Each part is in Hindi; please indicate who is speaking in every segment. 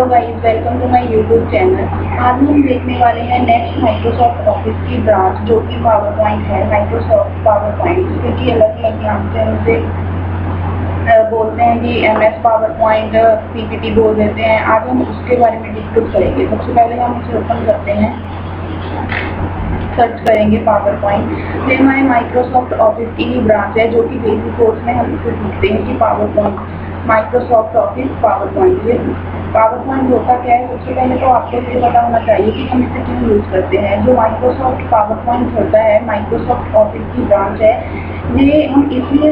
Speaker 1: Hello guys, welcome to my YouTube channel. आज हम देखने वाले हैं नेक्स्ट माइक्रोसॉफ्ट ऑफिस की ब्रांच जो कि पावर पॉइंट है। माइक्रोसॉफ्ट पावर पॉइंट क्योंकि अलग अलग नाम से उसे बोलते हैं कि MS पावर पॉइंट, PPT बोल देते हैं। आज हम उसके बारे में डिस्कस करेंगे। सबसे पहले हम इसे ओपन करते हैं, सर्च करेंगे पावर पॉइंट। ये हमारे माइक्रोसॉफ्ट ऑफिस की ही ब्रांच है जो कि बेसिक कोर्स में हम इसे सीखते हैं कि power point, Microsoft office power point. ये पावर पॉइंट होता क्या है? सबसे पहले तो आपको ये पता होना चाहिए कि हम इसे क्यों यूज़ करते हैं। जो माइक्रोसॉफ्ट पावर पॉइंट होता है, माइक्रोसॉफ्ट ऑफिस की ब्रांच है। ये हम इसलिए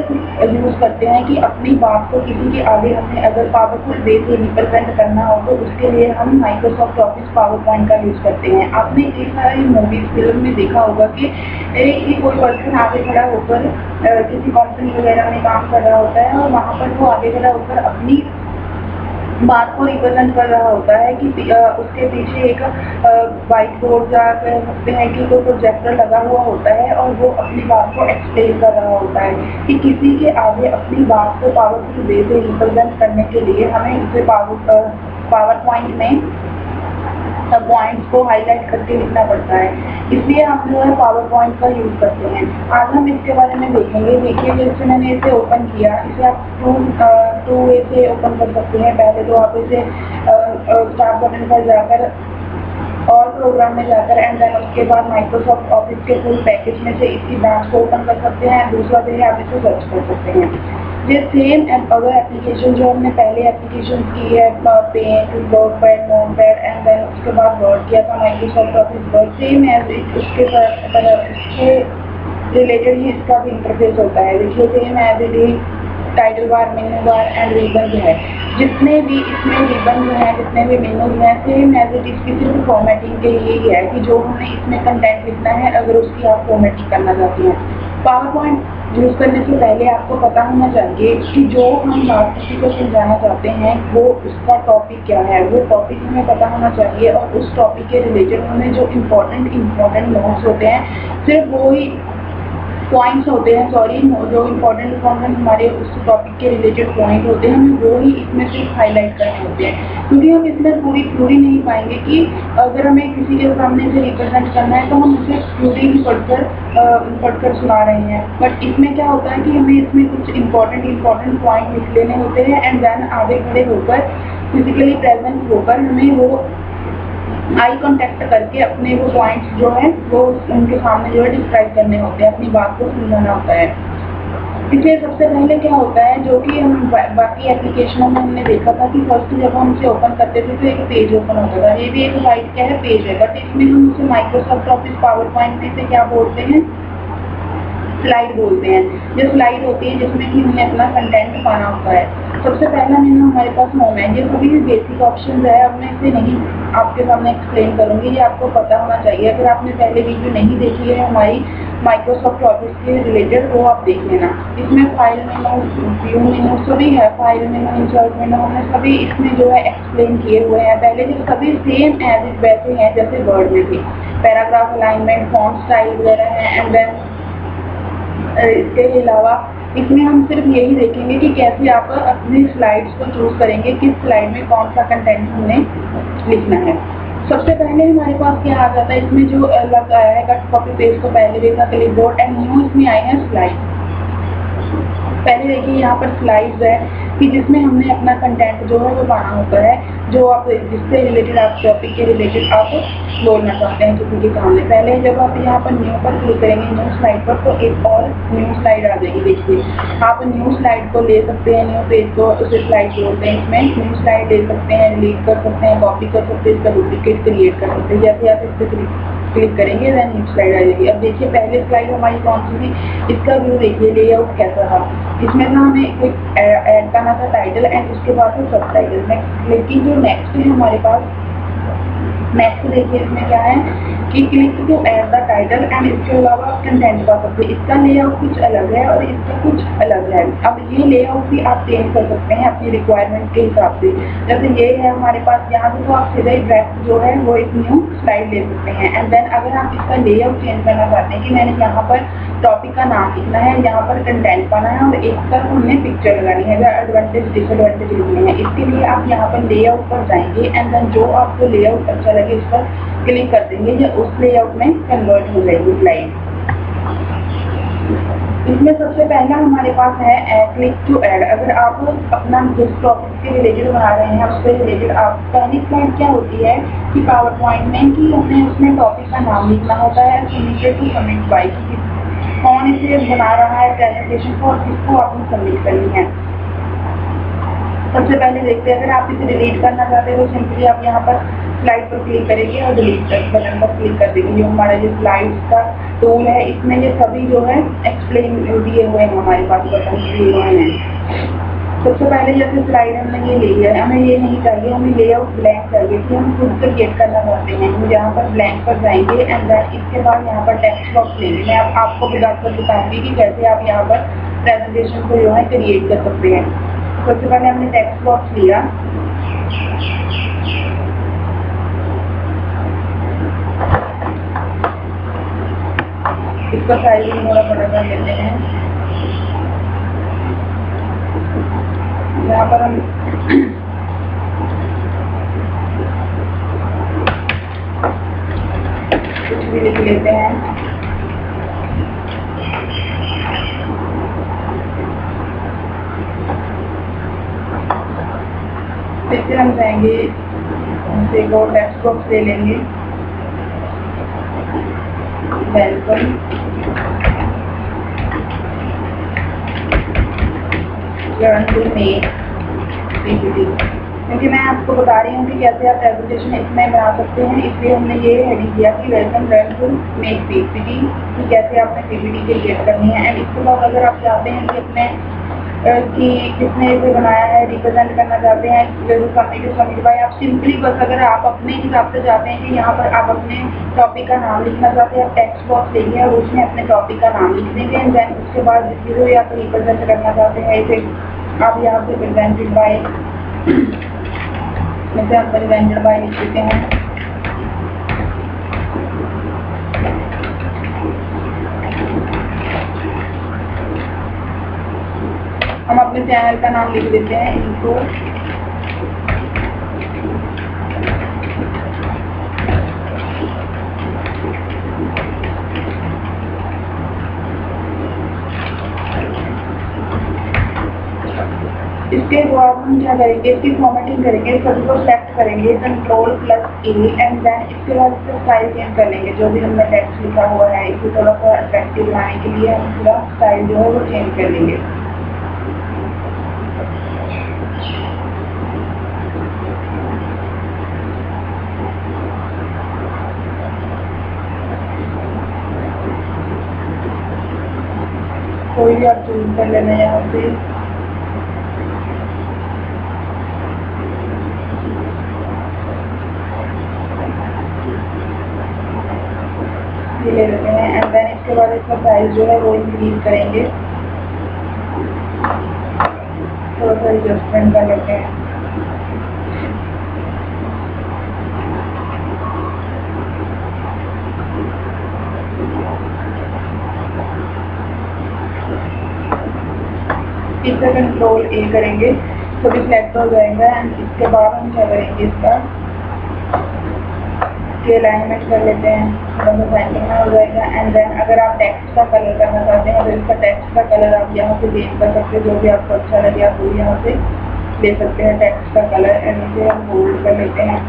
Speaker 1: यूज़ करते हैं कि अपनी बात को किसी के आगे हमें अगर पावरफुल वे से रिप्रेजेंट करना हो तो उसके लिए हम माइक्रोसॉफ्ट ऑफिस पावर पॉइंट का यूज़ करते हैं। आपने कई सारी मूवीज फिल्म में देखा होगा कि कोई पर्सन आगे खड़ा होकर किसी कंपनी वगैरह में काम कर रहा होता है और वहाँ पर वो आगे खड़ा होकर अपनी बात को रिप्रेजेंट कर रहा होता है कि उसके पीछे एक व्हाइट बोर्ड या कह सकते हैं कि कोई प्रोजेक्टर लगा हुआ होता है और वो अपनी बात को एक्सप्लेन कर रहा होता है कि किसी के आगे अपनी बात को पावरफुल वे से रिप्रेजेंट करने के लिए हमें इसे पावर पॉइंट में पॉइंट्स को हाईलाइट करके लिखना पड़ता है। इसलिए हम जो है पावर पॉइंट का यूज़ करते हैं। आज हम इसके बारे में देखेंगे। देखिए, जैसे मैंने इसे ओपन किया, इसे आप टू वे से ओपन कर सकते हैं। पहले तो आप इसे स्टार्ट बटन पर जाकर और प्रोग्राम में जाकर एंड देन उसके बाद माइक्रोसॉफ्ट ऑफिस के फुल पैकेज में से इसी ब्रांच को ओपन कर सकते हैं। दूसरा जो है आप इसे सर्च कर सकते हैं। ये सेम अदर एप्लीकेशन जो हमने पहले एप्लीकेशन की है, paint, notepad, notepad and then उसके बाद वर्ड किया था Microsoft Office Word, same as उसके रिलेटेड ही इसका भी इंटरफेस होता है। देखिए, same as it is title bar, menu bar and ribbon है। जितने भी इसमें रिबन हैं, जितने भी मेनू हैं, सेम एज इट इज की सिर्फ फॉर्मेटिंग के लिए ही है कि जो हमें इसमें कंटेंट लिखना है अगर उसकी आप फॉर्मेटिंग करना चाहते हैं। पावर पॉइंट यूज़ करने से पहले आपको पता होना चाहिए कि जो हम बात किसी को समझाना चाहते हैं वो उसका टॉपिक क्या है, वो टॉपिक हमें पता होना चाहिए और उस टॉपिक के रिलेटेड हमें जो इम्पोर्टेंट नोट्स होते हैं, सिर्फ वो ही पॉइंट्स होते हैं, जो इम्पोर्टेंट हमारे उस टॉपिक के रिलेटेड पॉइंट होते हैं, हमें वो ही इसमें सिर्फ हाईलाइट करने होते हैं। क्योंकि हम इसमें पूरी नहीं पाएंगे कि अगर हमें किसी के सामने से रिप्रेजेंट करना है तो हम उसे पूरी ही पढ़कर सुना रहे हैं। बट इसमें क्या होता है कि हमें इसमें कुछ इम्पोर्टेंट पॉइंट लिख लेने होते हैं एंड देन आगे खड़े होकर फिजिकली प्रेजेंट होकर हमें वो आई कॉन्टेक्ट करके अपने वो पॉइंट्स जो है वो उनके सामने जो है डिस्क्राइब करने होते हैं, अपनी बात को समझाना होता है। इसलिए सबसे पहले क्या होता है, जो कि हम बाकी एप्लीकेशनों में हमने देखा था कि फर्स्ट जब हम इसे ओपन करते थे तो एक पेज ओपन होता था। ये भी एक वाइट क्या है, पेज है, बट इसमें हम उसे माइक्रोसॉफ्ट ऑफिस पावर पॉइंट में से क्या बोलते हैं, स्लाइड बोलते हैं। जो स्लाइड होती है जिसमें कि हमें अपना कंटेंट पाना होता है। सबसे पहला मेनू हमारे पास होम है। ये सभी बेसिक ऑप्शन है, अब मैं इसे नहीं आपके सामने एक्सप्लेन करूंगी, ये आपको पता होना चाहिए। अगर आपने पहले वीडियो नहीं देखी है हमारी माइक्रोसॉफ्ट ऑफिस के रिलेटेड, वो आप देख लेना। इसमें फाइल मेनू, व्यू मेनू सभी है, फाइल मेनू, इंसर्ट मेनू, हमने सभी इसमें जो है एक्सप्लेन किए हुए हैं पहले। जो सभी सेम एज इट वैसे हैं जैसे वर्ड में थे। पैराग्राफ अलाइनमेंट, फॉन्ट स्टाइल वगैरह है एंड देन इसके अलावा इसमें हम सिर्फ यही देखेंगे कि कैसे आप अपनी स्लाइड्स को चूज करेंगे, किस स्लाइड में कौन सा कंटेंट हमें लिखना है। सबसे पहले हमारे पास क्या आ जाता है, इसमें जो अलग आया है कट कॉपी पेस्ट को पहले देखा, क्लिपबोर्ड एंड न्यू इसमें आए हैं स्लाइड। पहले देखिए यहाँ पर स्लाइड्स है कि जिसमें हमने अपना कंटेंट जो है वो पाना होता है, जो आप जिससे रिलेटेड आप टॉपिक के रिलेटेड आप बोलना चाहते हैं किसी के सामने। पहले जब आप यहाँ पर न्यू पर क्लिक करेंगे, न्यू स्लाइड पर, तो एक और न्यू स्लाइड आ जाएगी। देखिए, आप न्यू स्लाइड को ले सकते हैं, न्यू पेज को उसे स्लाइड बोलते हैं। इसमें न्यू स्लाइड ले सकते हैं, डिलीट कर सकते हैं, कॉपी कर सकते हैं, इसका डुप्लीकेट क्रिएट कर सकते हैं। जैसे आप इस पर क्लिक करेंगे देन न्यू स्लाइड आ जाएगी। अब देखिए, पहले स्लाइड हमारी कौन सी थी, इसका व्यू देखिए, लेआउट कैसा था। इसमें ना हमें एक ऐड करना था टाइटल एंड उसके बाद फिर सब टाइटल। नेक्स्ट, लेकिन जो नेक्स्ट है हमारे पास, नेक्स्ट देखिए इसमें क्या है, कि click to add the title and इसके अलावा आप कंटेंट पा सकते हैं। इसका लेआउट कुछ अलग है और इसका कुछ अलग है। अब ये लेआउट भी आप चेंज कर सकते हैं अपनी रिक्वायरमेंट के हिसाब से। जैसे ये है हमारे पास यहाँ पे, तो आप सीधा ही डायरेक्ट जो है वो एक न्यू स्लाइड ले सकते हैं। एंड देन अगर आप इसका लेआउट चेंज करना चाहते हैं कि मैंने यहाँ पर टॉपिक का नाम लिखना है, यहाँ पर कंटेंट पाना है और एक तरफ हमने पिक्चर लगानी है, एडवांटेज डिसएडवांटेज लिखने हैं, इसके लिए आप यहाँ पर लेआउट पर जाएंगे एंड देन जो आपको लेआउट अच्छा लगे उस पर क्लिक कर देंगे या उस लेआउट में कन्वर्ट हो जाएगी स्लाइड। इसमें सबसे पहला हमारे पास है क्लिक टू ऐड। अगर आप अपना जिस टॉपिक के रिलेटेड बना रहे हैं उससे रिलेटेड आप पहली स्लाइड क्या होती है कि पावर पॉइंट में कि हमें उसमें टॉपिक का नाम लिखना होता है, सबमिटेड टू सबमिट बाय, कौन इसे बना रहा है प्रेजेंटेशन को और किसको आपने सबमिट करनी है। सबसे पहले देखते हैं, अगर आप इसे डिलीट करना चाहते हैं तो सिंपली आप यहाँ पर स्लाइड पर क्लिक करेंगे और डिलीट बटन पर क्लिक कर देंगे। जो हमारा जो स्लाइड्स का टूल है इसमें ये सभी जो है एक्सप्लेन दिए हुए हैं, हमारे पास बटन दिए हुए हैं। सबसे पहले जैसे स्लाइड हमने ये ली है, हमें ये नहीं चाहिए, हमें लेआउट ब्लैंक चाहिए कि हम खुद से क्रिएट करना चाहते हैं। हम यहाँ पर ब्लैंक पर जाएंगे एंड देन इसके बाद यहाँ पर टेक्स्ट बॉक्स लेंगे। मैं आपको बताकर दिखाऊंगी कि कैसे आप यहाँ पर प्रेजेंटेशन को जो है क्रिएट कर सकते हैं। सबसे पहले हमने टेक्स्ट बॉक्स लिया, इसका साइज थोड़ा बड़ा कर लेते हैं। यहाँ पर हम कुछ भी लिख लेते हैं। फिर हम जाएंगे देखो टेक्स्ट बॉक्स ले लेंगे, welcome learn to make PPT, क्योंकि मैं आपको बता रही हूँ कि कैसे आप प्रेजेंटेशन इसमें बना सकते हैं, इसलिए हमने ये हेडिंग दिया कि welcome learn to make PPT, कि कैसे आपने पीपीटी क्रिएट करनी है। एंड इसके बाद अगर आप चाहते हैं कि अपने कि किसने इसे बनाया है रिप्रेजेंट करना चाहते हैं सबमिट बाय, आप सिंपली बस अगर आप अपने हिसाब से चाहते हैं कि यहाँ पर आप अपने टॉपिक का नाम लिखना चाहते हैं, आप टेक्स्ट बॉक्स लेंगे और उसमें अपने टॉपिक का नाम लिख देंगे एंड देन उसके बाद जिसे आप रिप्रेजेंट करना चाहते हैं इसे आप यहाँ पे प्रेजेंटेड बाय, जैसे आप प्रेजेंटेड बाय लिख देते हैं। हम अपने चैनल का नाम लिख देते हैं इनको इसके बाद हम क्या करेंगे, इसकी फॉर्मेटिंग करेंगे, सभी को सेलेक्ट करेंगे Ctrl+A एंड देन इसके बाद इसका स्टाइल चेंज कर लेंगे। जो भी हमने टेक्स्ट लिखा हुआ है इसे थोड़ा सा अट्रैक्टिव बनाने के लिए हम पूरा स्टाइल जो है वो चेंज कर लेंगे। कोई भी आप चूज कर लेना यहाँ से। ये ले लेते हैं एंड देन इसके बाद इसका साइज जो है वो इंक्रीज करेंगे, थोड़ा सा एडजस्टमेंट कर लेते हैं। इसका Ctrl+A करेंगे तो भी सिलेक्ट हो जाएगा एंड इसके बाद हम क्या करेंगे, इसका अलाइनमेंट कर लेते हैं, सेंटर में हो जाएगा। एंड देन अगर आप टेक्स्ट का कलर करना चाहते हैं तो इसका टेक्स्ट का कलर आप यहाँ से चेंज कर सकते हैं, जो भी आपको अच्छा लगे आप वो यहाँ से ले सकते हैं टेक्स्ट का कलर एंड इसे हम होल्ड कर लेते हैं।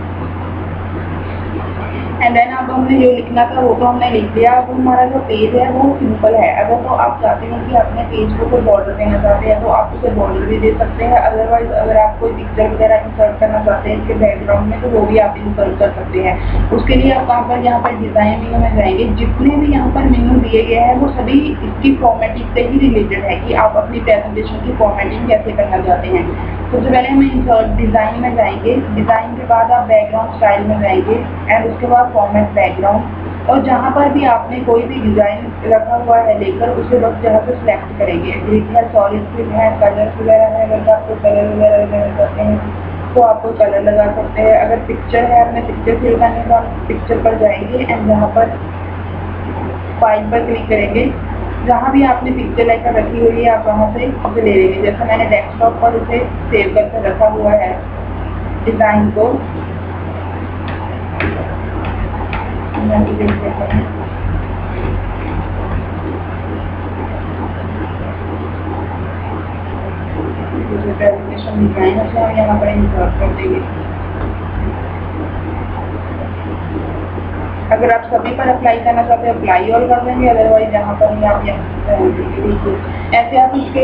Speaker 1: एंड देन अब हमने जो लिखना था वो तो हमने लिख दिया। अब हमारा जो पेज है वो सिंपल है। अगर तो आप चाहते हैं कि अपने पेज को कोई बॉर्डर देना चाहते हैं तो आप उसे बॉर्डर भी दे सकते हैं। अदरवाइज अगर आप कोई पिक्चर वगैरह इंसर्ट करना चाहते हैं इसके बैकग्राउंड में तो वो भी आप इंसर्ट कर सकते हैं। उसके लिए आप वहाँ पर यहाँ पर डिज़ाइन मेनू में जाएंगे, जितने भी यहाँ पर मेनू दिए गए हैं वो सभी इसकी फॉर्मेटिंग से ही रिलेटेड है कि आप अपनी प्रेजेंटेशन की फॉर्मेटिंग कैसे करना चाहते हैं। सबसे पहले हम इंसर्ट डिज़ाइन में जाएंगे, डिज़ाइन के बाद आप बैकग्राउंड स्टाइल में जाएंगे एंड उसके बाद फॉर्मेट बैकग्राउंड और जहाँ पर भी आपने कोई भी डिज़ाइन रखा हुआ है लेकर उसे बस जहाँ से सिलेक्ट करेंगे। ग्रिड है, सॉलिड फिल है, कलर वगैरह है, अगर आपको कलर वगैरह लगाना चाहते हैं तो आप कोई कलर लगा सकते हैं। अगर पिक्चर है, आपने पिक्चर फिल करनी है तो आप पिक्चर पर जाएंगे एंड जहाँ पर फाइल पर क्लिक करेंगे। जहाँ भी आपने पिक्चर लेकर रखी हुई है आप वहाँ से उसे ले लेंगे। जैसे मैंने डेस्कटॉप पर उसे सेव करके रखा हुआ है डिज़ाइन को, प्रेजेंटेशन डिजाइन है हम यहाँ पर इंसर्ट कर देंगे। अगर आप सभी पर अप्लाई करना चाहते हैं अप्लाई ऑल कर देंगे, अदरवाइज यहाँ पर ही आप ऐसे आप इसके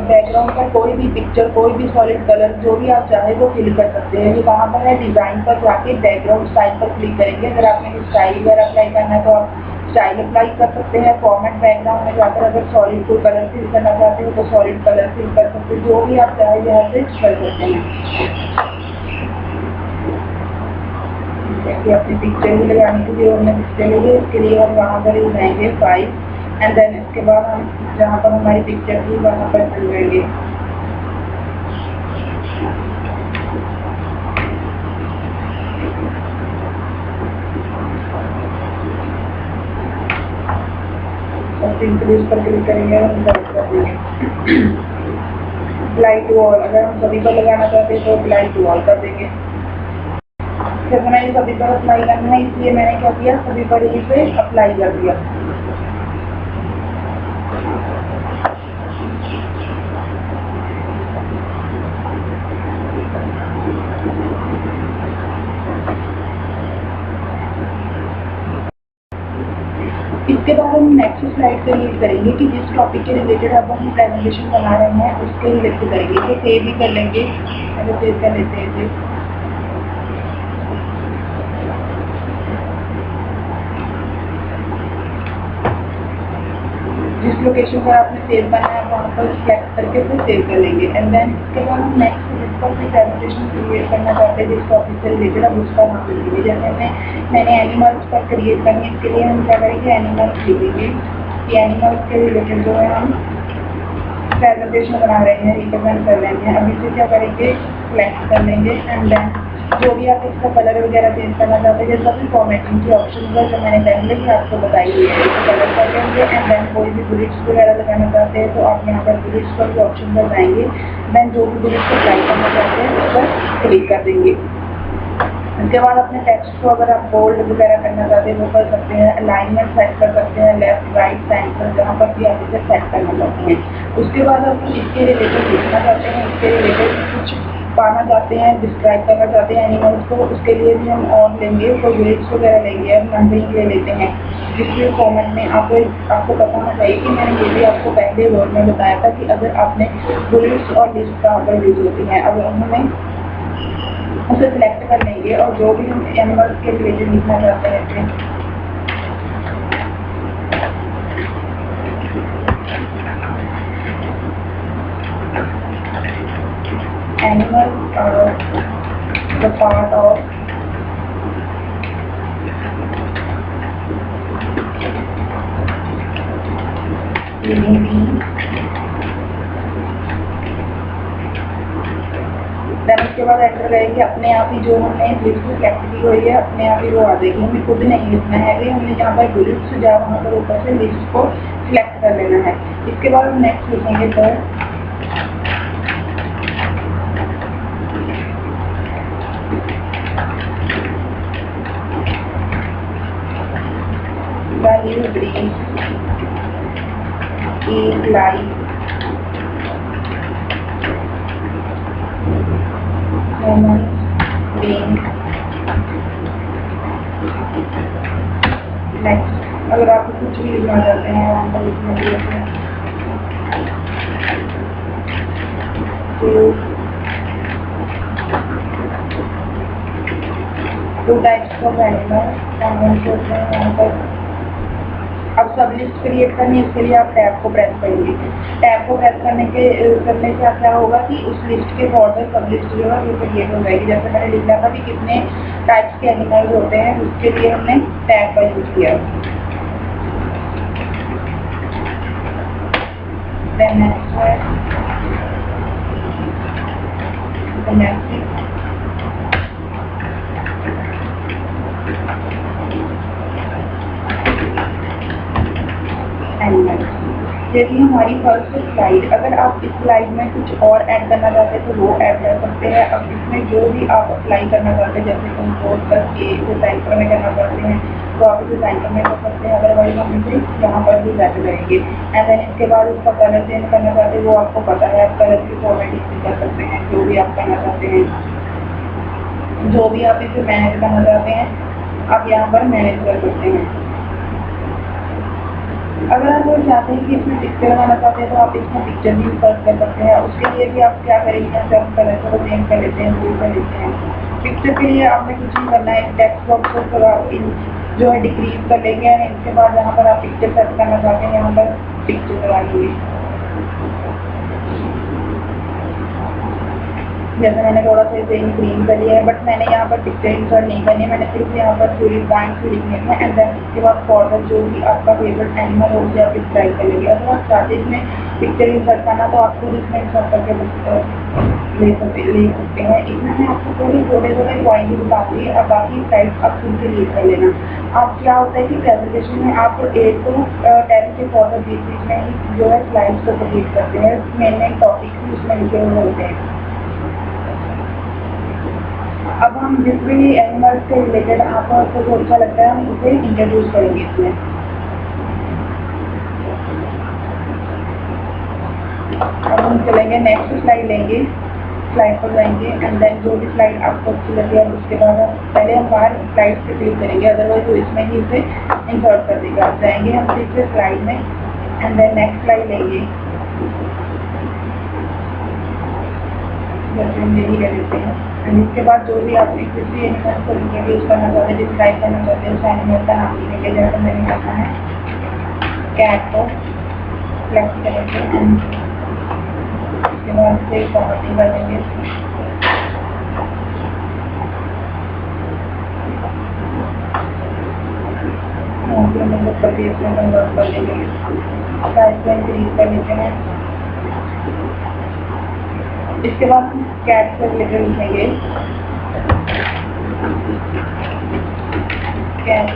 Speaker 1: बैकग्राउंड का कोई भी पिक्चर, कोई भी सॉलिड कलर जो भी आप चाहे वो फिल कर सकते हैं। ये कहाँ पर है, डिज़ाइन पर जाके बैकग्राउंड स्टाइल पर क्लिक करेंगे। अगर आपने स्टाइल वगैरह अप्लाई करना है तो आप स्टाइल अप्लाई कर सकते हैं। फॉर्मेट बैकग्राउंड में जाकर अगर सॉलिड को कलर फिल करना चाहते हो तो सॉलिड कलर फिल कर सकते हैं। जो भी आप चाहे यहाँ से कर सकते हैं। जैसे अपनी पिक्चर भी लगाने के लिए हमने पिक्चर ली है, इसके लिए हम वहाँ पर ही जाएंगे फाइल एंड देन इसके बाद हम जहाँ पर हमारी पिक्चर थी वहाँ पर चल जाएंगे। इंक्रीज पर क्लिक करेंगे और इंसर्ट कर देंगे। अप्लाई टू ऑल, अगर हम सभी पर लगाना चाहते हैं तो अप्लाई टू ऑल कर देंगे। फिर मैंने सभी पर अप्लाई करना है इसलिए मैंने क्या किया, सभी पर इसे अप्लाई कर दिया। इसके बाद हम नेक्स्ट स्लाइड से रीड करेंगे कि जिस टॉपिक के रिलेटेड अब हम प्रेजेंटेशन बना रहे हैं उसके रिलेटेड करेंगे। इसे सेव भी कर लेंगे, अगर सेव कर लेते हैं इसे। जिस लोकेशन पर आपने सेव करना है वहाँ पर सिलेक्ट करके फिर सेव कर लेंगे एंड देन इसके बाद हम नेक्स्ट जिस पर भी प्रेजेंटेशन क्रिएट करना चाहते हैं जिस टॉपिक से रिलेटेड अब उसका नाम लिखेंगे। जैसे मैंने एनिमल्स पर क्रिएट करनी है, इसके लिए हम क्या करेंगे, एनिमल्स लिखेंगे कि एनिमल्स के रिलेटेड जो है हम प्रेजेंटेशन बना रहे हैं, रिप्रेजेंट कर रहे हैं। अभी से क्या करेंगे, सिलेक्ट कर लेंगे एंड देन जो भी आप इसका कलर वगैरह चेंज करना चाहते हैं, जैसा भी फॉर्मेटिंग की ऑप्शन है जो मैंने पहले ही आपको बताई हुई है, तो कलर कर लेंगे एंड देन कोई भी बुलेट्स वगैरह लगाना चाहते हैं तो आप यहाँ पर बुलेट्स पर भी ऑप्शन पर जाएंगे। देन जो भी बुलेट्स अप्लाई करना चाहते हैं उस पर क्लिक कर देंगे। इसके बाद अपने टेक्स्ट को अगर आप बोल्ड वगैरह करना चाहते हैं वो कर सकते हैं, अलाइनमेंट सेट कर सकते हैं, लेफ्ट राइट सेंटर जहाँ पर भी आप इसे सेट करना चाहते हैं। उसके बाद आप इसके रिलेटेड लिखना चाहते हैं, इसके रिलेटेड कुछ पाना चाहते हैं, डिस्क्राइब करना चाहते हैं एनिमल्स को, उसके लिए भी हम और लेंगे, कोई बुलेट्स वगैरह लेंगे, हम नंबरिंग ले लेते हैं। जिसके फॉर्मेट में आपको पता होना चाहिए कि मैंने ये भी आपको पहले वर्ड में बताया था कि अगर आपने बुलेट्स और लिस्ट का अगर यूज होती हैं, अगर उन्होंने उसे सिलेक्ट कर लेंगे और जो भी हम एनिमल्स के रिलेटेड लिखना चाहते हैं animals are the part of living beings। Then उसके बाद एंटर करेंगे, अपने आप ही जो हमने लिस्ट सेलेक्ट की हुई है अपने आप ही वो आ जाएगी, हमें खुद नहीं लिखना है। अभी हमने जहाँ पर बुलेट्स जा वहाँ पर ऊपर से लिस्ट को सिलेक्ट कर लेना है। इसके बाद हम नेक्स्ट लिखेंगे sir value breeds is like human being। Next अगर आप कुछ भी लिखना चाहते हैं वहाँ पर लिखने के लिए two types of animal common होते हैं वहाँ पर। अब सब लिस्ट क्रिएट करनी है, उसके लिए आप टैब को प्रेस करेंगे। टैब को प्रेस करने से क्या होगा कि उस लिस्ट के फॉर्दर सब लिस्ट जो है वो क्रिएट हो जाएगी। जैसे मैंने लिखा था कि कितने टाइप्स के एनिमल्स होते हैं, उसके लिए हमने टैब का यूज किया। Then next the next animal. ये थी हमारी फर्स्ट स्लाइड। अगर आप इस स्लाइड में कुछ और ऐड करना चाहते हैं तो वो ऐड कर सकते हैं। अब इसमें जो भी आप अप्लाई करना चाहते हैं, जैसे कंट्रोल प्लस के इसे सेंटर में करना चाहते हैं तो आप इसे सेंटर में कर सकते हैं, अदरवाइज हम इसे यहाँ पर भी सेट करेंगे। एंड देन इसके बाद उसका कलर चेंज करना चाहते हैं, वो आपको पता है, आप कलर की फॉर्मेटिंग भी कर सकते हैं, जो भी आप करना चाहते हैं, जो भी आप इसे मैनेज करना चाहते हैं आप यहाँ पर मैनेज कर सकते हैं। अगर आप वो चाहते हैं कि इसमें पिक्चर लगाना चाहते हैं तो आप इसमें पिक्चर भी सर्च कर सकते हैं। उसके लिए भी आप क्या करेंगे, जब कलर को चेंज कर लेते हैं, ब्लू कर लेते हैं। पिक्चर के लिए आपने कुछ नहीं करना है, टेक्स्ट बॉक्स को थोड़ा जो है डिक्रीज कर लेंगे। इसके बाद जहाँ पर आप पिक्चर सर्च करना चाहते हैं यहाँ पर पिक्चर लगाएंगे। जैसे मैंने थोड़ा सा इसे इंक्रीज कर लिया है, बट मैंने यहाँ पर पिक्चर इंसर्ट नहीं करनी है, मैंने सिर्फ यहाँ पर पूरी पॉइंट से लिखने हैं। एंड देन इसके बाद फॉर्दर जो भी आपका फेवरेट एनिमल हो उसे आप डिस्क्राइब कर लेंगे। अगर आप चाहते हैं इसमें पिक्चर इंसर्ट करना तो आप खुद इसमें इंसर्ट करके ले सकते हैं। इसमें मैं आपको थोड़े थोड़े पॉइंट ही बता दी। अब बाकी स्लाइड्स आप खुद से रीड कर लेना। अब क्या होता है कि प्रेजेंटेशन में आप 8 to 10 के फॉर्दर बीच में ही जो है स्लाइड्स को कंप्लीट करते हैं। मेन टॉपिक भी उसमें लिखे हुए होते हैं। अब हम जिस भी एनिमल से रिलेटेड आपको जो अच्छा लगता है हम उसे इंट्रोड्यूस करेंगे इसमें। अब हम चलेंगे नेक्स्ट स्लाइड लेंगे, स्लाइड पर जाएंगे। एंड देन जो भी स्लाइड आपको अच्छी लगे है उसके बाद पहले हम बाहर स्लाइड से क्लिक करेंगे, अदरवाइज वो इसमें ही उसे इंसर्ट कर देगा। अब जाएंगे हम तीसरे स्लाइड में एंड देन नेक्स्ट स्लाइड लेंगे, जैसे हम यही कर देते हैं। एंड इसके बाद जो भी आप किसी एनिमल को इंट्रोड्यूस करना चाहते हैं, डिस्क्राइब करना चाहते हैं, उस एनिमल का नाम लिखेंगे। जैसे मैंने करना है कैट को सेलेक्ट करेंगे एंड इसके बाद से फॉर्मेटिंग कर देंगे। मतलब परचेज में कन्वर्ट कर देंगे, प्राइस को इंक्रीज कर लेते हैं। इसके बाद कैट से रिलेटेड लिखेंगे कैट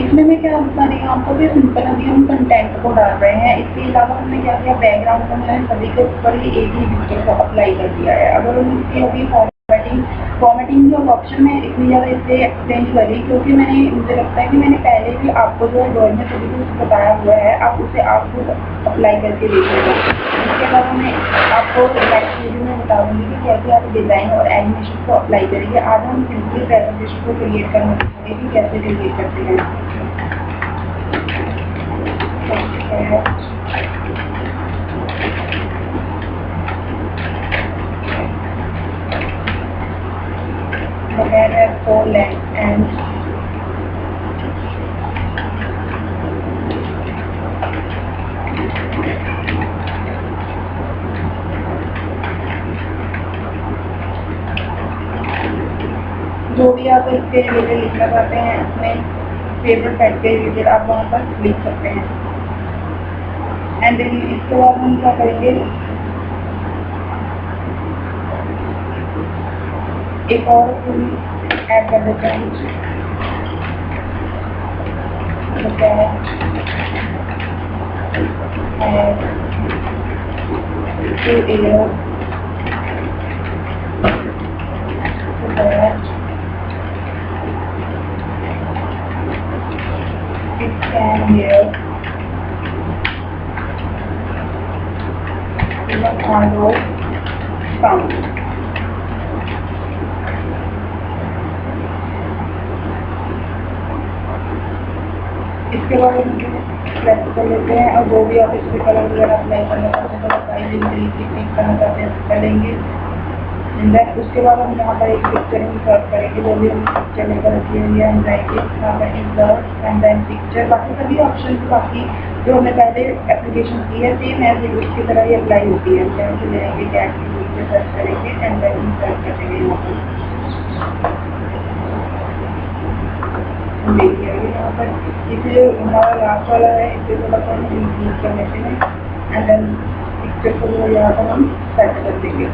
Speaker 1: इसमें मैं क्या बता रही हूँ आपको कि सिंपल अभी हम कंटेंट को डाल रहे हैं। इसके अलावा हमने क्या किया, बैकग्राउंड को मैंने सभी के ऊपर ही एक ही पिक्चर को अप्लाई कर दिया है। अगर हम इसकी अभी फॉर्मेटिंग जो ऑप्शन में इतनी ज़्यादा इससे एक्सचेंज करी, क्योंकि मुझे लगता है कि मैंने पहले भी आपको जो है ड्राइंग में सभी कुछ बताया हुआ है, आप उसे आपको अप्लाई करके देखिएगा। इसके अलावा मैं आपको नेक्स्ट वीडियो में बता दूँगी कि कैसे आप डिज़ाइन और एनिमेशन को अप्लाई करेंगे। आज हम सिंपली प्रेजेंटेशन को क्रिएट करना सीखेंगे कि कैसे क्रिएट करते हैं। The man has 4 legs and जो भी आप इसके रिलेटेड लिखना चाहते हैं, अपने फेवरेट पेट के रिलेटेड आप वहाँ पर लिख सकते हैं। एंड इसके बाद हम क्या करेंगे, एक और ऐड कर देते हैं साउंड। इसके बाद सेलेक्ट कर लेते हैं और जो भी आप इस पर कलर वगैरह अप्लाई करना चाहते हैं, फाइल क्लिक करना चाहते हैं कर लेंगे। देन उसके बाद हम यहाँ पर एक पिक्चर इंसर्ट करेंगे, जो भी हम पिक्चर लेकर रखी हुई है हम जाएंगे यहाँ पर इंसर्ट एंड देन पिक्चर। बाकी सभी ऑप्शन बाकी जो हमने पहले एप्लीकेशन की है सेम है, उसकी तरह ही अप्लाई होती है। हम से जाएंगे कैट की पिक्चर सर्च करेंगे एंड देन इंसर्ट करेंगे यहाँ पर। देखिए यहाँ पर इसे हमारा लास्ट वाला है, इसे थोड़ा सा हम यूज कर लेते हैं एंड देन पिक्चर को यहाँ पर हम सेट कर देंगे।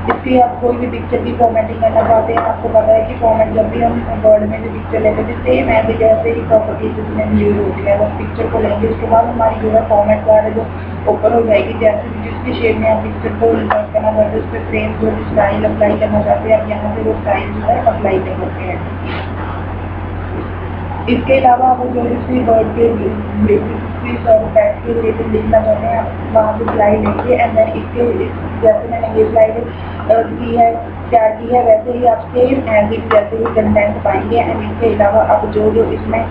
Speaker 1: इसकी आप कोई भी पिक्चर की फॉर्मेटिंग करना चाहते हैं, आपको पता है कि फॉर्मेट जब भी हम वर्ड में जो पिक्चर लेते थे सेम है जैसे ही प्रॉपर्टीज इसमें यूज होती है। बस पिक्चर को लेंगे उसके बाद हमारी जो है फॉर्मेट बार है जो ओपन हो जाएगी। जैसे जिसकी शेप में आप पिक्चर को इंसर्ट करना चाहते हैं उस पर फ्रेम जो स्टाइल अप्लाई करना चाहते हैं आप यहाँ से वो स्टाइल जो है अप्लाई कर सकते हैं। इसके अलावा आप जो किसी वर्ड के टैग के रिलेटेड लिखना चाहते हैं आप वहाँ से स्लाइड लेंगे एंड देन इसके जैसे मैंने ये स्लाइड की है क्या की है वैसे ही आप सेम एज इट जैसे ही कंटेंट पाएंगे। एंड इसके अलावा आप जो इसमें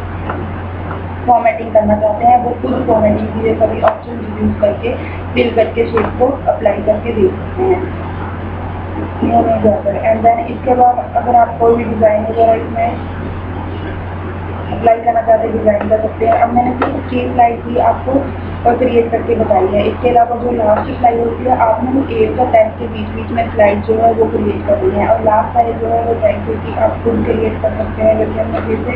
Speaker 1: फॉर्मेटिंग करना चाहते हैं वो खुद फॉर्मेटिंग के लिए सभी ऑप्शन यूज करके फिल करके शेप को अप्लाई करके दे सकते हैं ये नहीं जाकर। एंड देन इसके बाद अगर आप कोई भी डिज़ाइन वगैरह इसमें अप्लाई करना चाहते हैं डिज़ाइन कर सकते हैं। अब मैंने सिर्फ 6 स्लाइड ही आपको क्रिएट करके बताई है। इसके अलावा जो लास्ट स्लाइड होती है आपने वो 8 और 10 के बीच में स्लाइड जो है वो क्रिएट करनी है और लास्ट स्लाइड जो है वो जैसे कि आप खुद क्रिएट कर सकते हैं। जैसे हम जैसे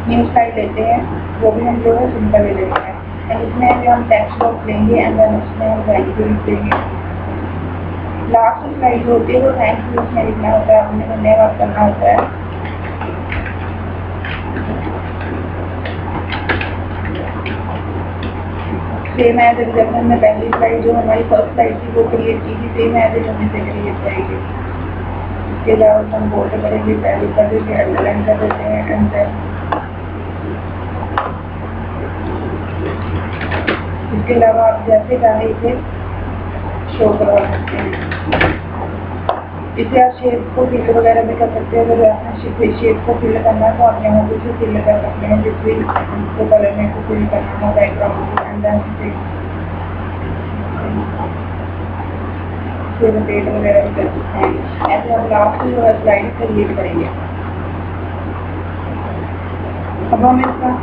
Speaker 1: न्यू स्लाइड लेते हैं वो भी हम जो है सिंपल ले लेते हैं एंड इसमें अगर हम टेक्स्ट बॉक्स लेंगे एंड देन उसमें हम वैल्यू लिखेंगे। लास्ट स्लाइड जो होती है वो थैंक यू उसमें लिखना होता है, आपने धन्यवाद करना होता है। सेम एज जब हमने पहली स्लाइड जो हमारी फर्स्ट स्लाइड थी वो क्रिएट की थी सेम एज हम इसे क्रिएट करेंगे। इसके अलावा हम बोल्ड करेंगे, पहले कर देंगे, अंडरलाइन कर देते हैं एंड देन इसके अलावा आप जैसे चाहे इसे शो करवा सकते हैं। इसे आप शेप को फिल वगैरह भी कर सकते हैं। अगर आपने शेप को फिल करना है तो आप यहाँ पे फिल कर सकते हैं जिस भी को कलर में को फिल करना हो बैकग्राउंड एंड देन से रोटेट वगैरह भी कर सकते हैं। ऐसे हम लास्ट जो है स्लाइड क्रिएट करेंगे। अब हम इसका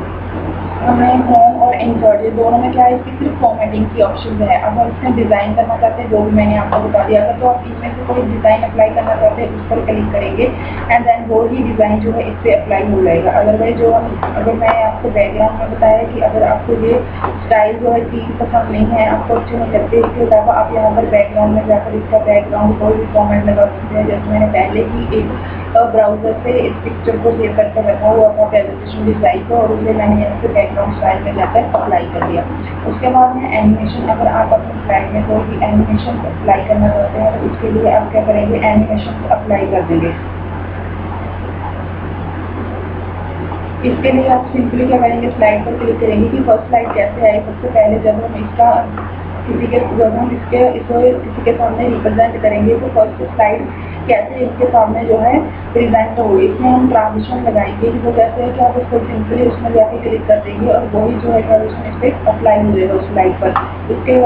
Speaker 1: हमें होम और इंसर्ट ये दोनों में क्या है इसकी सिर्फ फॉर्मेटिंग की ऑप्शन है। अब हम इसमें डिज़ाइन करना चाहते हैं जो भी मैंने आपको बता दिया था, तो आप इसमें से कोई डिज़ाइन अप्लाई करना चाहते हैं उस पर क्लिक करेंगे एंड देन वो ही डिज़ाइन जो है इस पर अप्लाई हो जाएगा। अदरवाइज जो हम अगर मैं आपको बैकग्राउंड में बताया कि अगर आपको ये स्टाइल जो है चीज़ पसंद नहीं है, आपको अच्छे नहीं लगते, इसके अलावा आप यहाँ पर बैकग्राउंड में जाकर इसका बैकग्राउंड कोई भी फॉर्मेट लगा सकते हैं। जैसे मैंने पहले ही एक ब्राउजर से इस पिक्चर को सेव करके रखा हुआ था प्रेजेंटेशन डिज़ाइन को और उसे मैंने यहाँ से बैकग्राउंड स्टाइल में जाकर अप्लाई कर दिया। उसके बाद में एनिमेशन, अगर आप अपनी स्लाइड में कोई भी एनिमेशन अप्लाई करना चाहते हैं तो उसके लिए आप क्या करेंगे एनिमेशन अप्लाई कर देंगे। इसके लिए आप सिंपली क्या करेंगे स्लाइड पर क्लिक करेंगे कि फर्स्ट स्लाइड कैसे आए। सबसे पहले जब हम इसका जब हम किसी के सामने रिप्रेजेंट करेंगे तो फर्स्ट स्लाइड कैसे इसके सामने जो है प्रेजेंट होगी। इसमें हम ट्रांजिशन लगाएंगे तो कैसे है कि आप उसको सिंपली उसमें जाके क्लिक कर देंगे और वही जो है उसमें इस पर अप्लाई हो जाएगा उस स्लाइड पर। इसके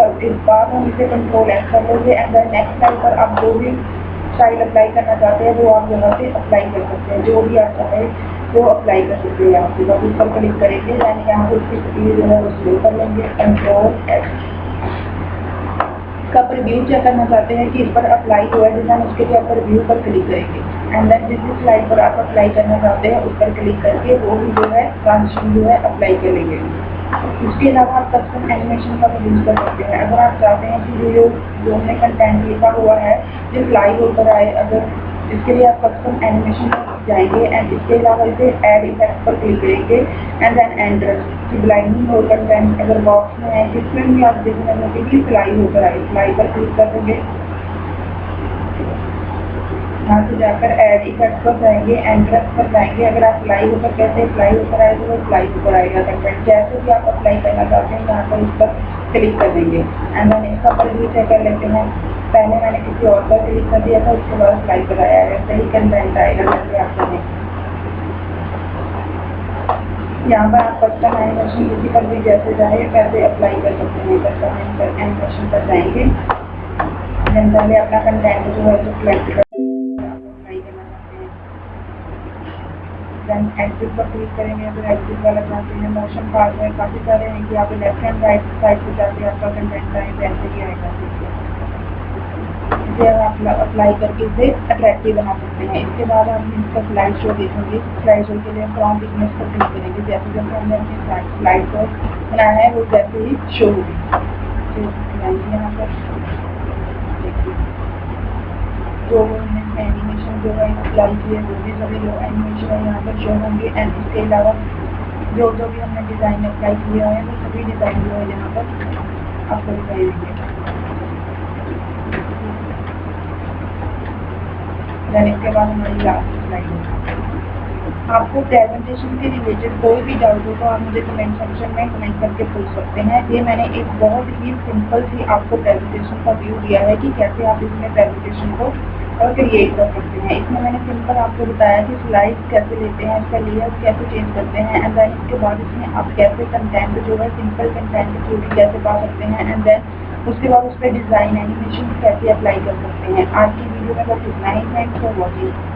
Speaker 1: बाद हम इसे कंट्रोल एस कर लेंगे एंड देन नेक्स्ट स्लाइड पर आप जो भी स्टाइल अप्लाई करना चाहते हैं वो आप यहाँ से अप्लाई कर सकते हैं। जो भी आप चाहे वो अप्लाई कर सकते हैं। यहाँ से बस ऊपर क्लिक करेंगे यानी यहाँ पर उसकी जो है वो स्लो कर लेंगे कंट्रोल एस। इसका प्रीव्यू चेक करना चाहते हैं कि इस पर अप्लाई हुआ है डिज़ाइन, उसके लिए आप प्रीव्यू पर क्लिक करेंगे एंड देन जिस स्लाइड पर आप अप्लाई करना चाहते हैं उस पर क्लिक करके वो भी जो है ट्रांजिशन जो है अप्लाई करेंगे। उसके अलावा आप कस्टम एनिमेशन का भी यूज़ कर सकते हैं। अगर आप चाहते हैं कि जो हमने कंटेंट लिखा हुआ है जो स्लाइड होकर आए, अगर इसके लिए आप कस्टम एनिमेशन पर जाएंगे एंड इसके अलावा इसे ऐड इफेक्ट पर क्लिक करेंगे एंड देन एंटर की ब्लाइंडिंग हो कंटेंट अगर बॉक्स में है जिसमें भी आप देखने लगे कि सिलाई होकर आए, सिलाई पर क्लिक कर देंगे यहाँ से जाकर ऐड इफेक्ट पर जाएंगे, एंट्रेंस पर जाएंगे। अगर आप अप्लाई होकर कैसे अप्लाई होकर आए तो वो अप्लाई होकर आएगा कंटेंट। जैसे भी आप अप्लाई करना चाहते हैं यहाँ पर इस पर क्लिक कर देंगे एंड देन इसका पर भी चेक कर लेते हैं। पहले मैंने किसी और पर क्लिक कर दिया था, उसके बाद अप्लाई कराया है, सही कंटेंट आएगा जैसे आप करें। यहाँ पर आप कस्टम एनिमेशन किसी पर भी जैसे जाए कैसे अप्लाई कर सकते हैं। कस्टम एनिमेशन पर जाएंगे, पहले अपना कंटेंट जो है तो सिलेक्ट कर अप्लाई करना चाहते हैं। देन एग्जिट पर क्लिक करेंगे। अगर एग्जिट वाला चाहते हैं मोशन पार्ट में काफ़ी सारे हैं कि आप लेफ्ट एंड राइट साइड पर जाके आपका कंटेंट आए वैसे ही आएगा। इसे आप अप्लाई करके इसे अट्रैक्टिव बना सकते हैं। इसके बाद हम इसका स्लाइड शो देखेंगे। स्लाइड शो के लिए फ्रॉम बिजनेस पर क्लिक करेंगे। जैसे जैसे हमने अपनी स्लाइड शो बनाया है वो जैसे ही शो होगी। यहाँ पर जो एनिमेशन जो है अप्लाई किए वो भी सभी जो एनिमेशन है यहाँ पर शो होंगे एंड इसके अलावा जो भी हमने डिज़ाइन अप्लाई किया है वो सभी डिज़ाइन जो है यहाँ पर आपको दिखाई देंगे। देन इसके बाद हमारी लास्ट स्लाइड है। आपको प्रेजेंटेशन के रिलेटेड कोई भी डाउट हो तो आप मुझे कमेंट सेक्शन में कमेंट करके पूछ सकते हैं। ये मैंने एक बहुत ही सिंपल सी आपको प्रेजेंटेशन का व्यू दिया है कि कैसे आप इसमें प्रेजेंटेशन को क्रिएट कर सकते हैं। इसमें मैंने सिंपल आपको बताया कि स्लाइड कैसे लेते हैं, इसका लेयर कैसे चेंज करते हैं एंड देन इसके बाद इसमें आप कैसे कंटेंट जो है सिंपल कंटेंट थ्रू भी कैसे पा सकते हैं एंड देन उसके बाद उस पर डिज़ाइन एनिमेशन कैसे अप्लाई कर सकते हैं। आज की वीडियो में बस इतना ही। Thanks for watching.